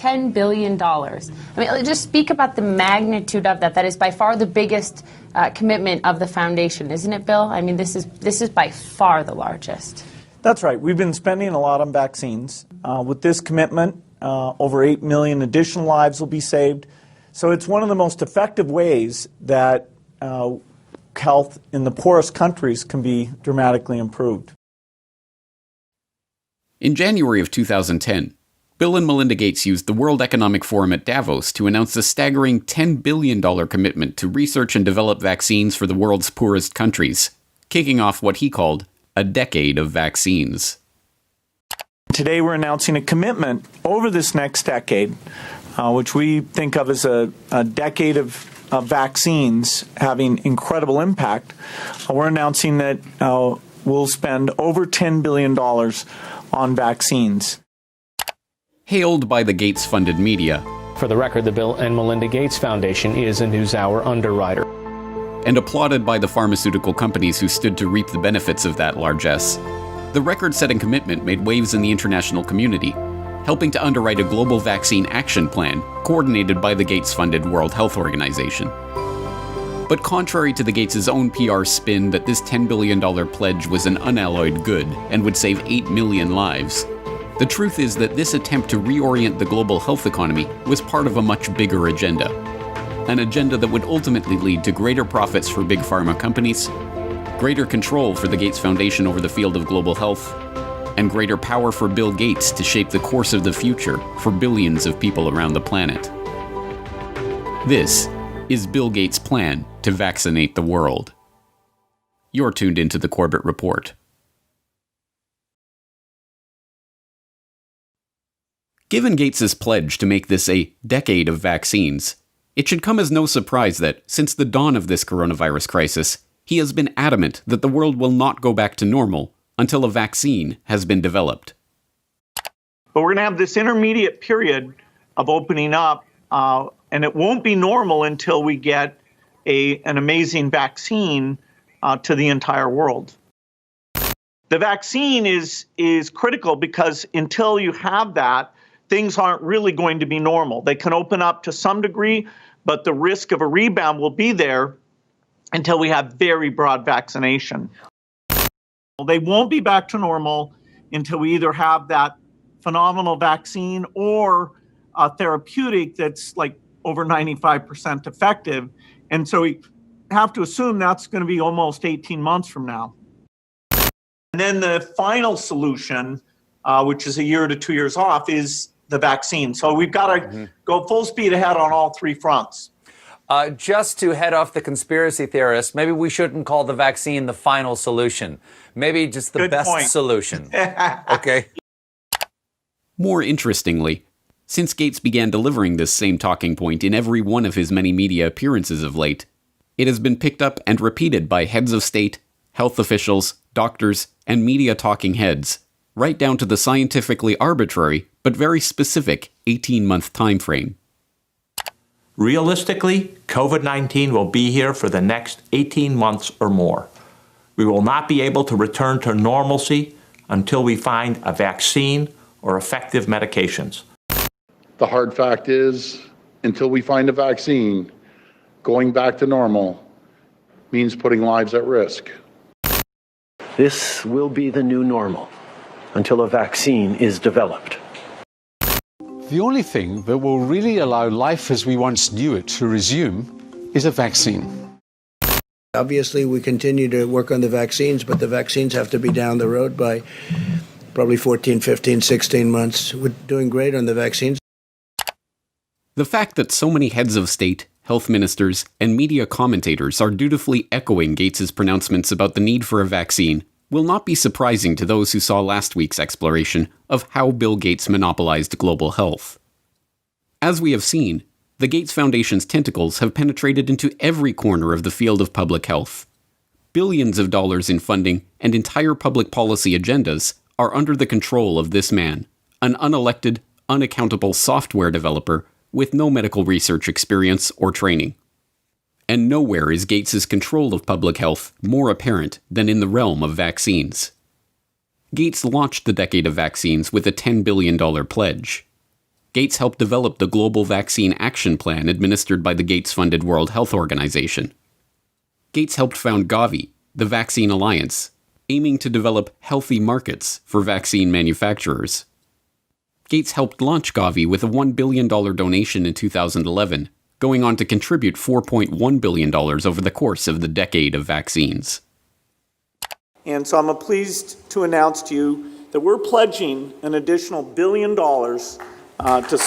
$10 billion. I mean, just speak about the magnitude of that. That is by far the biggest commitment of the foundation, isn't it, Bill? I mean, this is by far the largest. That's right. We've been spending a lot on vaccines. With this commitment, over 8 million additional lives will be saved. So it's one of the most effective ways that health in the poorest countries can be dramatically improved. In January of 2010, Bill and Melinda Gates used the World Economic Forum at Davos to announce a staggering $10 billion commitment to research and develop vaccines for the world's poorest countries, kicking off what he called a decade of vaccines. Today we're announcing a commitment over this next decade, which we think of as a decade of vaccines having incredible impact. We're announcing that we'll spend over $10 billion on vaccines. Hailed by the Gates-funded media. For the record, the Bill and Melinda Gates Foundation is a NewsHour underwriter. And applauded by the pharmaceutical companies who stood to reap the benefits of that largesse. The record-setting commitment made waves in the international community, helping to underwrite a global vaccine action plan coordinated by the Gates-funded World Health Organization. But contrary to the Gates' own PR spin that this $10 billion pledge was an unalloyed good and would save 8 million lives, the truth is that this attempt to reorient the global health economy was part of a much bigger agenda. An agenda that would ultimately lead to greater profits for big pharma companies, greater control for the Gates Foundation over the field of global health, and greater power for Bill Gates to shape the course of the future for billions of people around the planet. This is Bill Gates' plan to vaccinate the world. You're tuned into the Corbett Report. Given Gates' pledge to make this a decade of vaccines, it should come as no surprise that, since the dawn of this coronavirus crisis, he has been adamant that the world will not go back to normal until a vaccine has been developed. But we're going to have this intermediate period of opening up, and it won't be normal until we get an amazing vaccine to the entire world. The vaccine is critical because until you have that, things aren't really going to be normal. They can open up to some degree, but the risk of a rebound will be there until we have very broad vaccination. They won't be back to normal until we either have that phenomenal vaccine or a therapeutic that's like over 95% effective. And so we have to assume that's going to be almost 18 months from now. And then the final solution, which is a year to 2 years off, is the vaccine. So we've got to go full speed ahead on all three fronts. Just to head off the conspiracy theorists, maybe we shouldn't call the vaccine the final solution. Maybe just the best solution. Okay. More interestingly, since Gates began delivering this same talking point in every one of his many media appearances of late, it has been picked up and repeated by heads of state, health officials, doctors, and media talking heads, right down to the scientifically arbitrary but very specific 18-month time frame. Realistically, COVID-19 will be here for the next 18 months or more. We will not be able to return to normalcy until we find a vaccine or effective medications. The hard fact is, until we find a vaccine, going back to normal means putting lives at risk. This will be the new normal until a vaccine is developed. The only thing that will really allow life as we once knew it to resume is a vaccine. Obviously, we continue to work on the vaccines, but the vaccines have to be down the road by probably 14, 15, 16 months. We're doing great on the vaccines. The fact that so many heads of state, health ministers, and media commentators are dutifully echoing Gates' pronouncements about the need for a vaccine will not be surprising to those who saw last week's exploration of how Bill Gates monopolized global health. As we have seen, the Gates Foundation's tentacles have penetrated into every corner of the field of public health. Billions of dollars in funding and entire public policy agendas are under the control of this man, an unelected, unaccountable software developer with no medical research experience or training. And nowhere is Gates' control of public health more apparent than in the realm of vaccines. Gates launched the decade of vaccines with a $10 billion pledge. Gates helped develop the Global Vaccine Action Plan administered by the Gates-funded World Health Organization. Gates helped found Gavi, the Vaccine Alliance, aiming to develop healthy markets for vaccine manufacturers. Gates helped launch Gavi with a $1 billion donation in 2011, going on to contribute $4.1 billion over the course of the decade of vaccines. And so I'm pleased to announce to you that we're pledging an additional $1 billion to...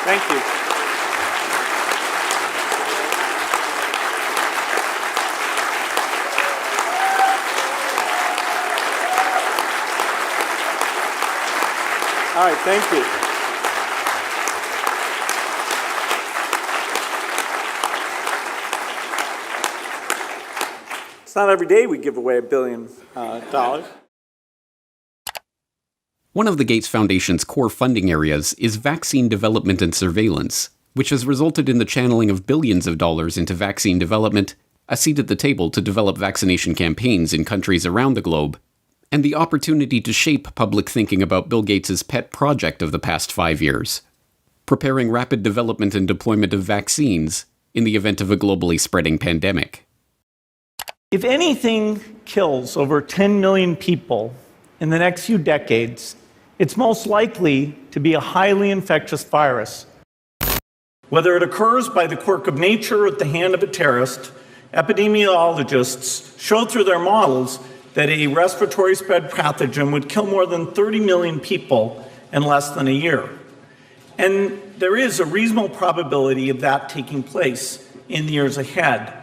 Thank you. All right, thank you. It's not every day we give away $1 billion. One of the Gates Foundation's core funding areas is vaccine development and surveillance, which has resulted in the channeling of billions of dollars into vaccine development, a seat at the table to develop vaccination campaigns in countries around the globe, and the opportunity to shape public thinking about Bill Gates' pet project of the past 5 years, preparing rapid development and deployment of vaccines in the event of a globally spreading pandemic. If anything kills over 10 million people in the next few decades, it's most likely to be a highly infectious virus. Whether it occurs by the quirk of nature or at the hand of a terrorist, epidemiologists show through their models that a respiratory spread pathogen would kill more than 30 million people in less than a year. And there is a reasonable probability of that taking place in the years ahead.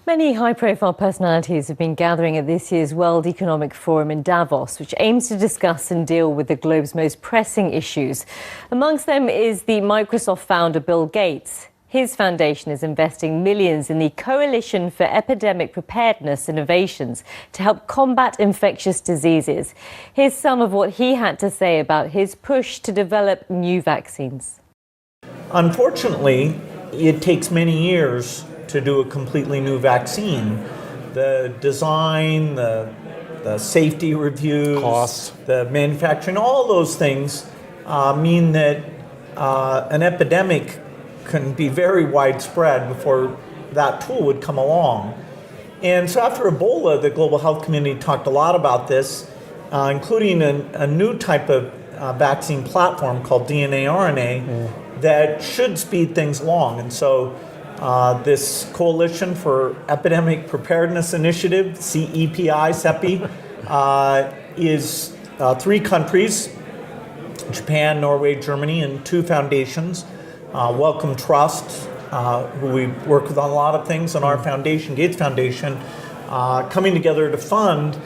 Many high-profile personalities have been gathering at this year's World Economic Forum in Davos, which aims to discuss and deal with the globe's most pressing issues. Amongst them is the Microsoft founder Bill Gates. His foundation is investing millions in the Coalition for Epidemic Preparedness Innovations to help combat infectious diseases. Here's some of what he had to say about his push to develop new vaccines. Unfortunately, it takes many years to do a completely new vaccine. The design, the safety reviews, costs, the manufacturing, all those things mean that an epidemic can be very widespread before that tool would come along. And so after Ebola, the global health community talked a lot about this, including a new type of vaccine platform called DNA-RNA that should speed things along. And so this Coalition for Epidemic Preparedness Initiative, CEPI, is 3 countries, Japan, Norway, Germany, and 2 foundations. Wellcome Trust, who we work with on a lot of things, and our foundation, Gates Foundation, coming together to fund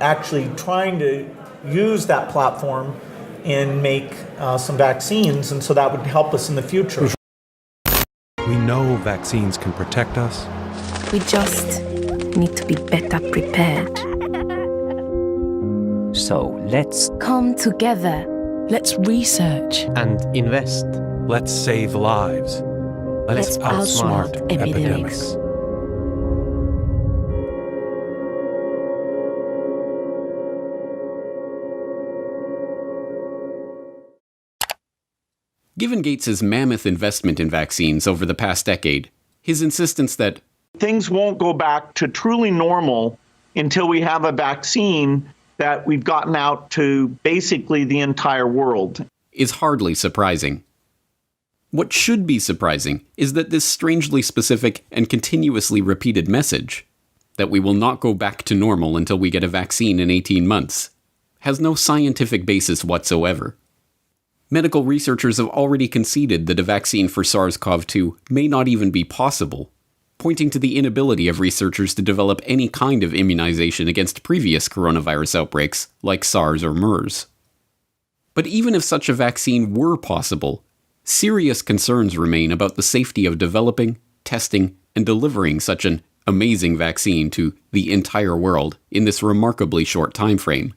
actually trying to use that platform and make some vaccines, and so that would help us in the future. We know vaccines can protect us. We just need to be better prepared. So let's come together. Let's research and invest. Let's save lives. Let's outsmart epidemics. Given Gates' mammoth investment in vaccines over the past decade, his insistence that things won't go back to truly normal until we have a vaccine that we've gotten out to basically the entire world is hardly surprising. What should be surprising is that this strangely specific and continuously repeated message, that we will not go back to normal until we get a vaccine in 18 months, has no scientific basis whatsoever. Medical researchers have already conceded that a vaccine for SARS-CoV-2 may not even be possible, pointing to the inability of researchers to develop any kind of immunization against previous coronavirus outbreaks like SARS or MERS. But even if such a vaccine were possible, serious concerns remain about the safety of developing, testing, and delivering such an amazing vaccine to the entire world in this remarkably short time frame.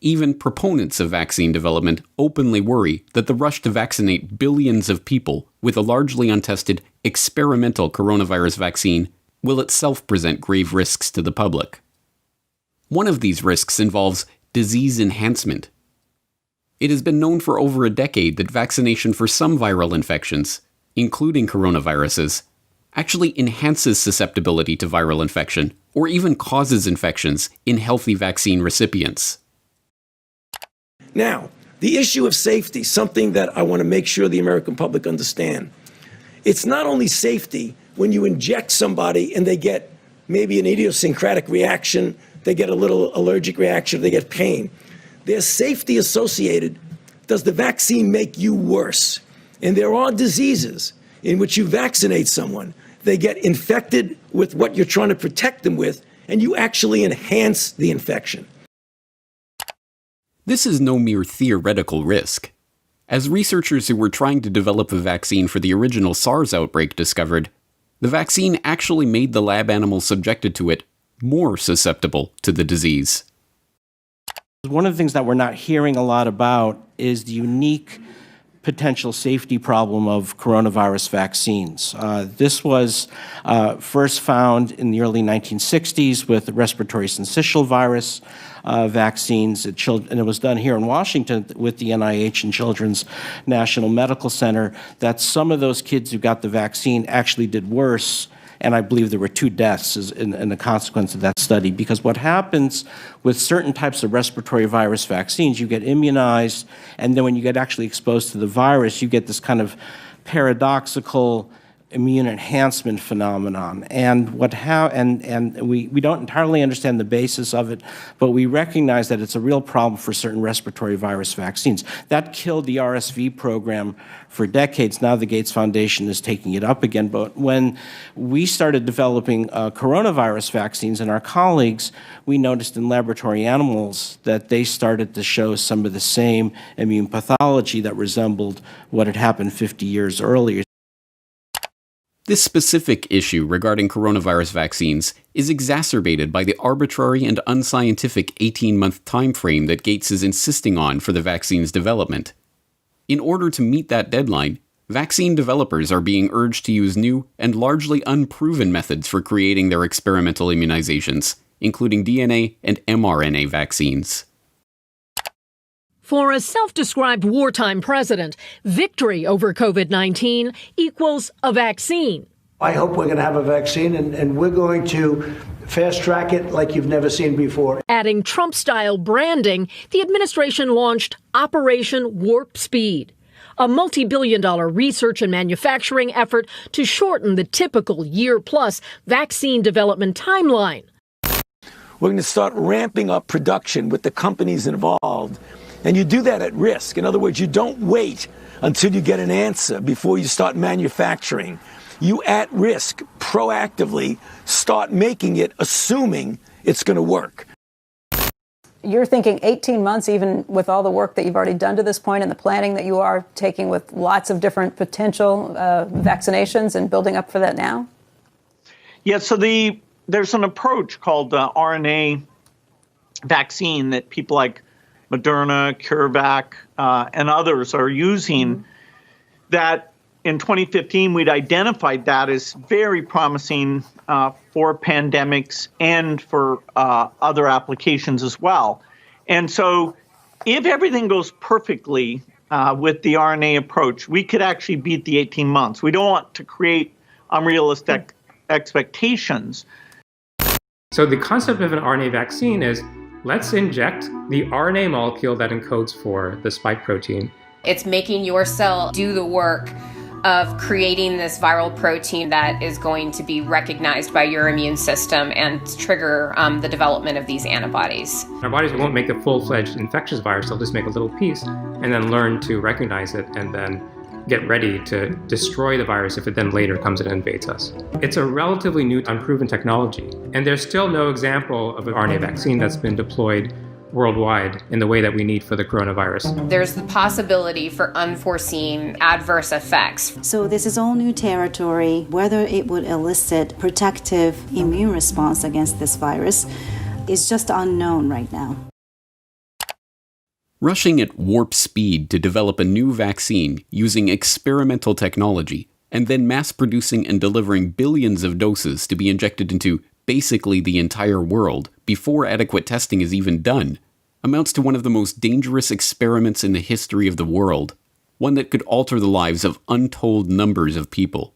Even proponents of vaccine development openly worry that the rush to vaccinate billions of people with a largely untested experimental coronavirus vaccine will itself present grave risks to the public. One of these risks involves disease enhancement. It has been known for over a decade that vaccination for some viral infections, including coronaviruses, actually enhances susceptibility to viral infection or even causes infections in healthy vaccine recipients. Now, the issue of safety, something that I want to make sure the American public understand. It's not only safety when you inject somebody and they get maybe an idiosyncratic reaction, they get a little allergic reaction, they get pain. There's safety associated. Does the vaccine make you worse? And there are diseases in which you vaccinate someone, they get infected with what you're trying to protect them with, and you actually enhance the infection. This is no mere theoretical risk. As researchers who were trying to develop a vaccine for the original SARS outbreak discovered, the vaccine actually made the lab animals subjected to it more susceptible to the disease. One of the things that we're not hearing a lot about is the unique potential safety problem of coronavirus vaccines. This was first found in the early 1960s with the respiratory syncytial virus vaccines, and it was done here in Washington with the NIH and Children's National Medical Center, that some of those kids who got the vaccine actually did worse. And I believe there were 2 deaths in the consequence of that study, because what happens with certain types of respiratory virus vaccines, you get immunized, and then when you get actually exposed to the virus, you get this kind of paradoxical immune enhancement phenomenon. And we don't entirely understand the basis of it, but we recognize that it's a real problem for certain respiratory virus vaccines. That killed the RSV program for decades. Now the Gates Foundation is taking it up again. But when we started developing coronavirus vaccines, and our colleagues, we noticed in laboratory animals that they started to show some of the same immune pathology that resembled what had happened 50 years earlier. This specific issue regarding coronavirus vaccines is exacerbated by the arbitrary and unscientific 18-month time frame that Gates is insisting on for the vaccine's development. In order to meet that deadline, vaccine developers are being urged to use new and largely unproven methods for creating their experimental immunizations, including DNA and mRNA vaccines. For a self-described wartime president, victory over COVID-19 equals a vaccine. I hope we're going to have a vaccine, and we're going to fast-track it like you've never seen before. Adding Trump-style branding, the administration launched Operation Warp Speed, a multi-billion-dollar research and manufacturing effort to shorten the typical year-plus vaccine development timeline. We're going to start ramping up production with the companies involved. And you do that at risk. In other words, you don't wait until you get an answer before you start manufacturing. You, at risk, proactively start making it, assuming it's going to work. You're thinking 18 months, even with all the work that you've already done to this point and the planning that you are taking with lots of different potential vaccinations and building up for that now? Yeah, so there's an approach called RNA vaccine that people like Moderna, CureVac, and others are using, that in 2015 we'd identified that as very promising for pandemics and for other applications as well. And so if everything goes perfectly with the RNA approach, we could actually beat the 18 months. We don't want to create unrealistic expectations. So the concept of an RNA vaccine is, let's inject the RNA molecule that encodes for the spike protein. It's making your cell do the work of creating this viral protein that is going to be recognized by your immune system and trigger the development of these antibodies. Our bodies won't make a full-fledged infectious virus, they'll just make a little piece and then learn to recognize it and then get ready to destroy the virus if it then later comes and invades us. It's a relatively new, unproven technology, and there's still no example of an RNA vaccine that's been deployed worldwide in the way that we need for the coronavirus. There's the possibility for unforeseen adverse effects. So this is all new territory. Whether it would elicit protective immune response against this virus is just unknown right now. Rushing at warp speed to develop a new vaccine using experimental technology and then mass-producing and delivering billions of doses to be injected into basically the entire world before adequate testing is even done amounts to one of the most dangerous experiments in the history of the world, one that could alter the lives of untold numbers of people.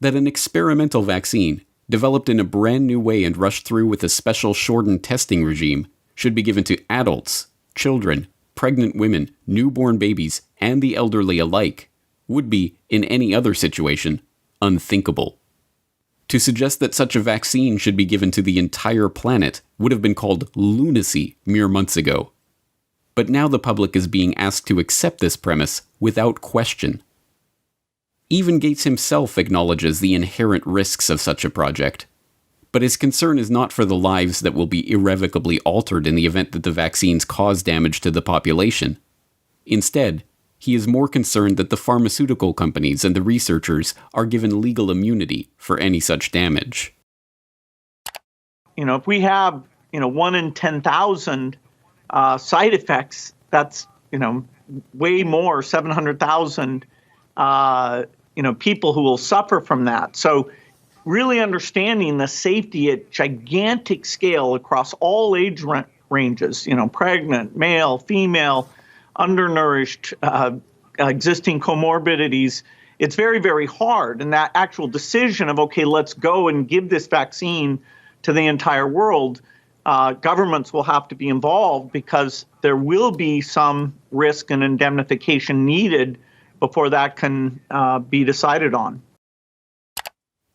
That an experimental vaccine, developed in a brand new way and rushed through with a special shortened testing regime, should be given to adults, children, pregnant women, newborn babies, and the elderly alike, would be, in any other situation, unthinkable. To suggest that such a vaccine should be given to the entire planet would have been called lunacy mere months ago. But now the public is being asked to accept this premise without question. Even Gates himself acknowledges the inherent risks of such a project. But his concern is not for the lives that will be irrevocably altered in the event that the vaccines cause damage to the population. Instead, he is more concerned that the pharmaceutical companies and the researchers are given legal immunity for any such damage. If we have, 1 in 10,000 side effects, that's, way more, 700,000, people who will suffer from that. So really understanding the safety at gigantic scale across all age ranges, pregnant, male, female, undernourished, existing comorbidities, it's very, very hard. And that actual decision of, okay, let's go and give this vaccine to the entire world, governments will have to be involved because there will be some risk and indemnification needed before that can be decided on.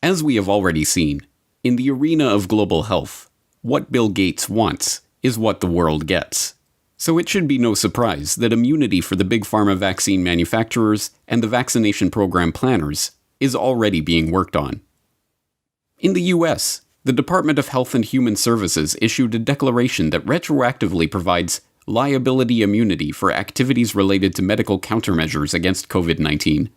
As we have already seen, in the arena of global health, what Bill Gates wants is what the world gets. So it should be no surprise that immunity for the big pharma vaccine manufacturers and the vaccination program planners is already being worked on. In the US, the Department of Health and Human Services issued a declaration that retroactively provides liability immunity for activities related to medical countermeasures against COVID-19,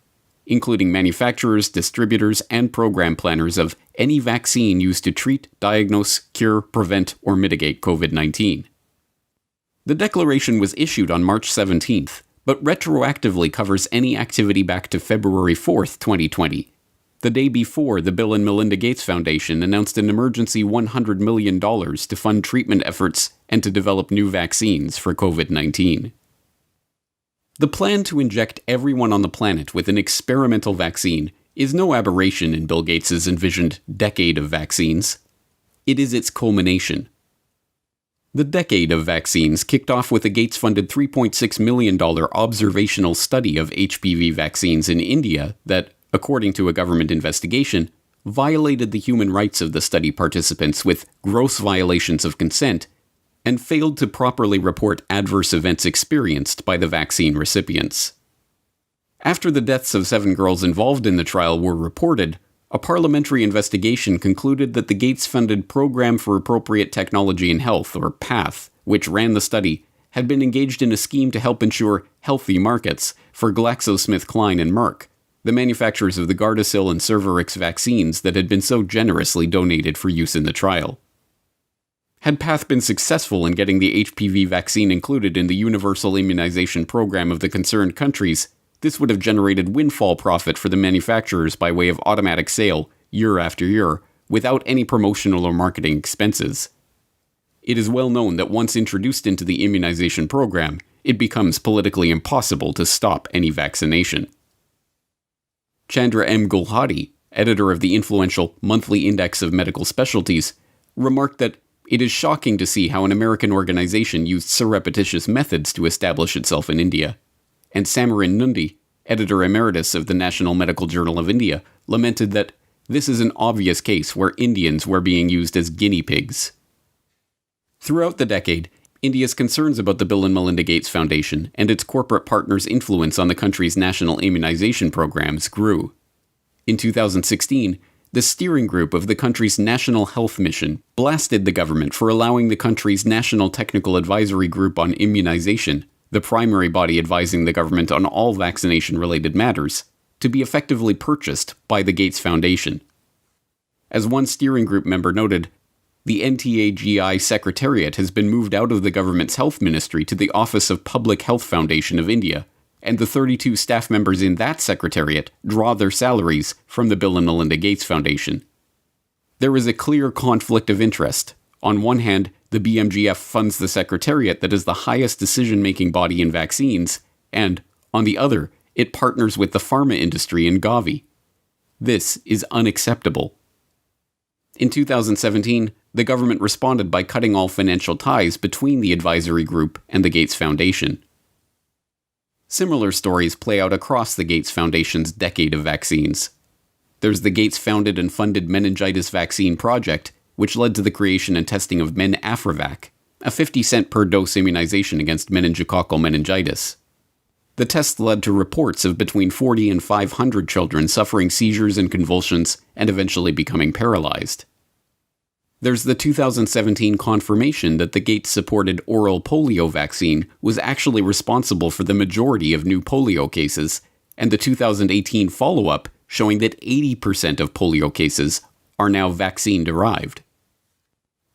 including manufacturers, distributors, and program planners of any vaccine used to treat, diagnose, cure, prevent, or mitigate COVID-19. The declaration was issued on March 17th, but retroactively covers any activity back to February 4th, 2020, the day before the Bill and Melinda Gates Foundation announced an emergency $100 million to fund treatment efforts and to develop new vaccines for COVID-19. The plan to inject everyone on the planet with an experimental vaccine is no aberration in Bill Gates' envisioned decade of vaccines. It is its culmination. The decade of vaccines kicked off with a Gates-funded $3.6 million observational study of HPV vaccines in India that, according to a government investigation, violated the human rights of the study participants with gross violations of consent and failed to properly report adverse events experienced by the vaccine recipients. After the deaths of 7 girls involved in the trial were reported, a parliamentary investigation concluded that the Gates-funded Program for Appropriate Technology in Health, or PATH, which ran the study, had been engaged in a scheme to help ensure healthy markets for GlaxoSmithKline and Merck, the manufacturers of the Gardasil and Cervarix vaccines that had been so generously donated for use in the trial. Had PATH been successful in getting the HPV vaccine included in the universal immunization program of the concerned countries, this would have generated windfall profit for the manufacturers by way of automatic sale, year after year, without any promotional or marketing expenses. It is well known that once introduced into the immunization program, it becomes politically impossible to stop any vaccination. Chandra M. Gulhati, editor of the influential Monthly Index of Medical Specialties, remarked that it is shocking to see how an American organization used surreptitious methods to establish itself in India. And Samarin Nundi, editor emeritus of the National Medical Journal of India, lamented that this is an obvious case where Indians were being used as guinea pigs. Throughout the decade, India's concerns about the Bill and Melinda Gates Foundation and its corporate partners' influence on the country's national immunization programs grew. In 2016, the steering group of the country's National Health Mission blasted the government for allowing the country's National Technical Advisory Group on Immunization, the primary body advising the government on all vaccination-related matters, to be effectively purchased by the Gates Foundation. As one steering group member noted, The NTAGI Secretariat has been moved out of the government's health ministry to the Office of Public Health Foundation of India, and the 32 staff members in that secretariat draw their salaries from the Bill and Melinda Gates Foundation. There is a clear conflict of interest. On one hand, the BMGF funds the secretariat that is the highest decision-making body in vaccines, and, on the other, it partners with the pharma industry in Gavi. This is unacceptable. In 2017, the government responded by cutting all financial ties between the advisory group and the Gates Foundation. Similar stories play out across the Gates Foundation's decade of vaccines. There's the Gates-founded and funded meningitis vaccine project, which led to the creation and testing of MenAfriVac, a 50-cent per dose immunization against meningococcal meningitis. The test led to reports of between 40 and 500 children suffering seizures and convulsions and eventually becoming paralyzed. There's the 2017 confirmation that the Gates-supported oral polio vaccine was actually responsible for the majority of new polio cases, and the 2018 follow-up showing that 80% of polio cases are now vaccine-derived.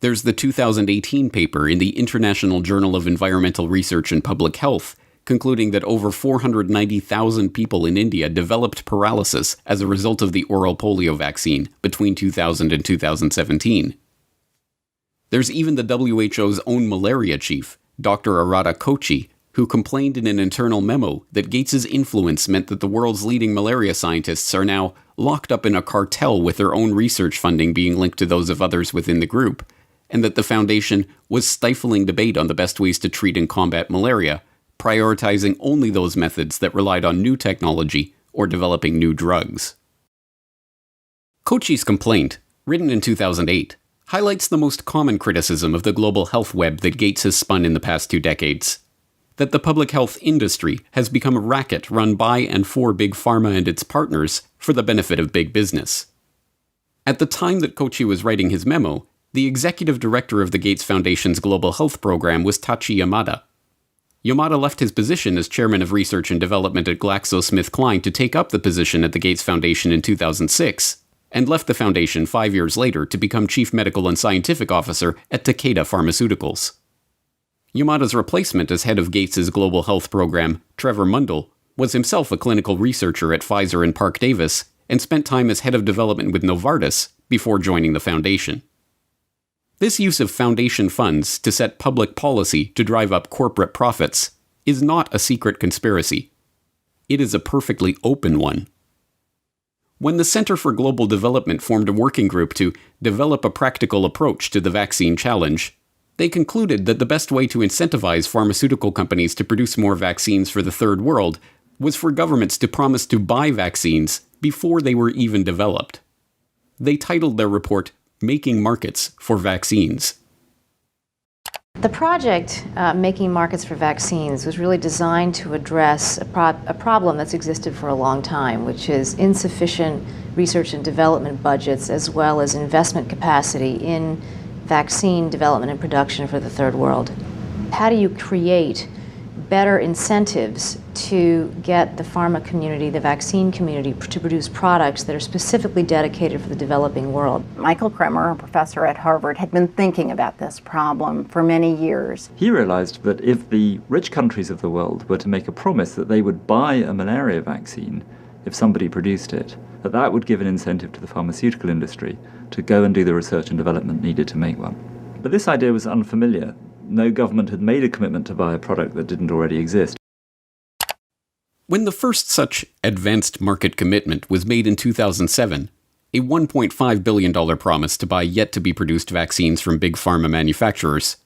There's the 2018 paper in the International Journal of Environmental Research and Public Health concluding that over 490,000 people in India developed paralysis as a result of the oral polio vaccine between 2000 and 2017. There's even the WHO's own malaria chief, Dr. Arata Kochi, who complained in an internal memo that Gates's influence meant that the world's leading malaria scientists are now locked up in a cartel with their own research funding being linked to those of others within the group, and that the foundation was stifling debate on the best ways to treat and combat malaria, prioritizing only those methods that relied on new technology or developing new drugs. Kochi's complaint, written in 2008, highlights the most common criticism of the global health web that Gates has spun in the past 2 decades. That the public health industry has become a racket run by and for Big Pharma and its partners for the benefit of big business. At the time that Kochi was writing his memo, the executive director of the Gates Foundation's Global Health Program was Tachi Yamada. Yamada left his position as chairman of research and development at GlaxoSmithKline to take up the position at the Gates Foundation in 2006, and left the foundation 5 years later to become chief medical and scientific officer at Takeda Pharmaceuticals. Yamada's replacement as head of Gates's Global Health Program, Trevor Mundell, was himself a clinical researcher at Pfizer and Parke Davis, and spent time as head of development with Novartis before joining the foundation. This use of foundation funds to set public policy to drive up corporate profits is not a secret conspiracy. It is a perfectly open one. When the Center for Global Development formed a working group to develop a practical approach to the vaccine challenge, they concluded that the best way to incentivize pharmaceutical companies to produce more vaccines for the Third World was for governments to promise to buy vaccines before they were even developed. They titled their report, Making Markets for Vaccines. The project, Making Markets for Vaccines, was really designed to address a problem that's existed for a long time, which is insufficient research and development budgets as well as investment capacity in vaccine development and production for the Third World. How do you create better incentives to get the pharma community, the vaccine community, to produce products that are specifically dedicated for the developing world? Michael Kremer, a professor at Harvard, had been thinking about this problem for many years. He realized that if the rich countries of the world were to make a promise that they would buy a malaria vaccine if somebody produced it, that would give an incentive to the pharmaceutical industry to go and do the research and development needed to make one. But this idea was unfamiliar. No government had made a commitment to buy a product that didn't already exist. When the first such advanced market commitment was made in 2007, a $1.5 billion promise to buy yet-to-be-produced vaccines from big pharma manufacturers,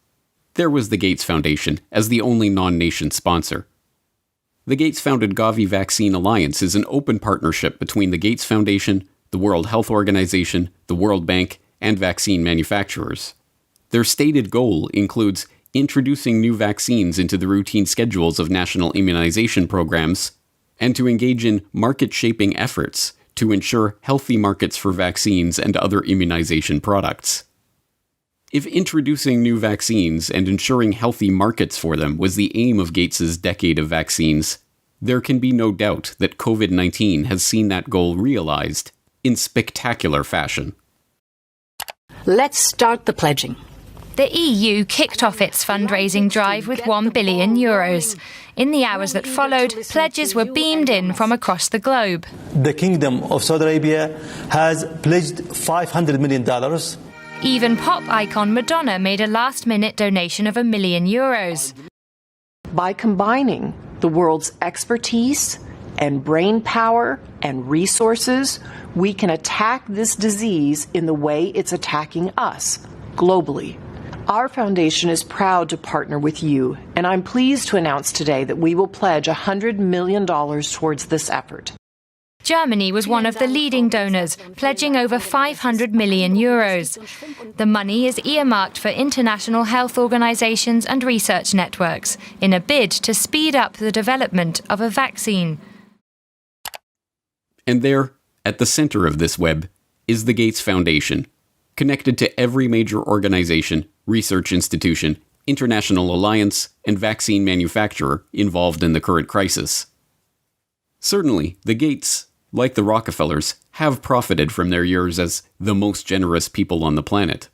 there was the Gates Foundation as the only non-nation sponsor. The Gates-founded Gavi Vaccine Alliance is an open partnership between the Gates Foundation, the World Health Organization, the World Bank, and vaccine manufacturers. Their stated goal includes introducing new vaccines into the routine schedules of national immunization programs, and to engage in market-shaping efforts to ensure healthy markets for vaccines and other immunization products. If introducing new vaccines and ensuring healthy markets for them was the aim of Gates's decade of vaccines, there can be no doubt that COVID-19 has seen that goal realized in spectacular fashion. Let's start the pledging. The EU kicked off its fundraising drive with €1 billion. In the hours that followed, pledges were beamed in from across the globe. The Kingdom of Saudi Arabia has pledged $500 million. Even pop icon Madonna made a last-minute donation of €1 million. By combining the world's expertise and brain power and resources, we can attack this disease in the way it's attacking us, globally. Our foundation is proud to partner with you, and I'm pleased to announce today that we will pledge $100 million towards this effort. Germany was one of the leading donors, pledging over €500 million. The money is earmarked for international health organizations and research networks in a bid to speed up the development of a vaccine. And there, at the center of this web, is the Gates Foundation, connected to every major organization, research institution, international alliance, and vaccine manufacturer involved in the current crisis. Certainly, the Gates, like the Rockefellers, have profited from their years as the most generous people on the planet.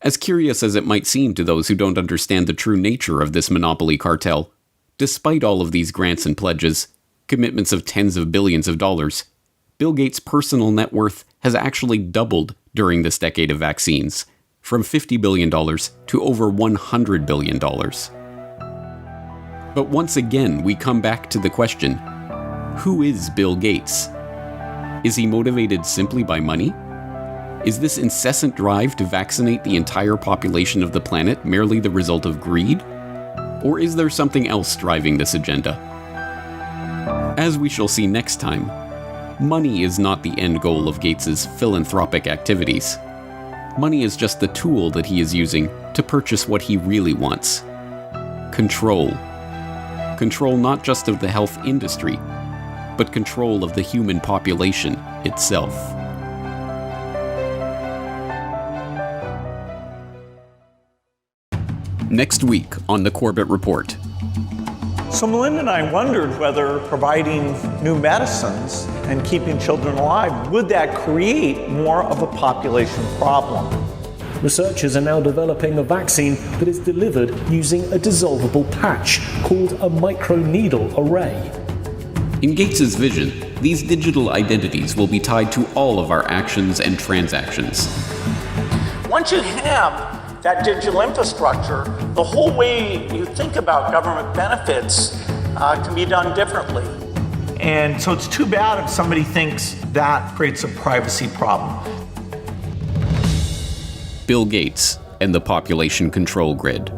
As curious as it might seem to those who don't understand the true nature of this monopoly cartel, despite all of these grants and pledges, commitments of tens of billions of dollars, Bill Gates' personal net worth has actually doubled during this decade of vaccines, from $50 billion to over $100 billion. But once again, we come back to the question, who is Bill Gates? Is he motivated simply by money? Is this incessant drive to vaccinate the entire population of the planet merely the result of greed? Or is there something else driving this agenda? As we shall see next time, money is not the end goal of Gates's philanthropic activities. Money is just the tool that he is using to purchase what he really wants. Control. Control not just of the health industry, but control of the human population itself. Next week on The Corbett Report. So Melinda and I wondered whether providing new medicines and keeping children alive, would that create more of a population problem? Researchers are now developing a vaccine that is delivered using a dissolvable patch called a microneedle array. In Gates's vision, these digital identities will be tied to all of our actions and transactions. Once you have that digital infrastructure, the whole way you think about government benefits can be done differently. And so it's too bad if somebody thinks that creates a privacy problem. Bill Gates and the Population Control Grid.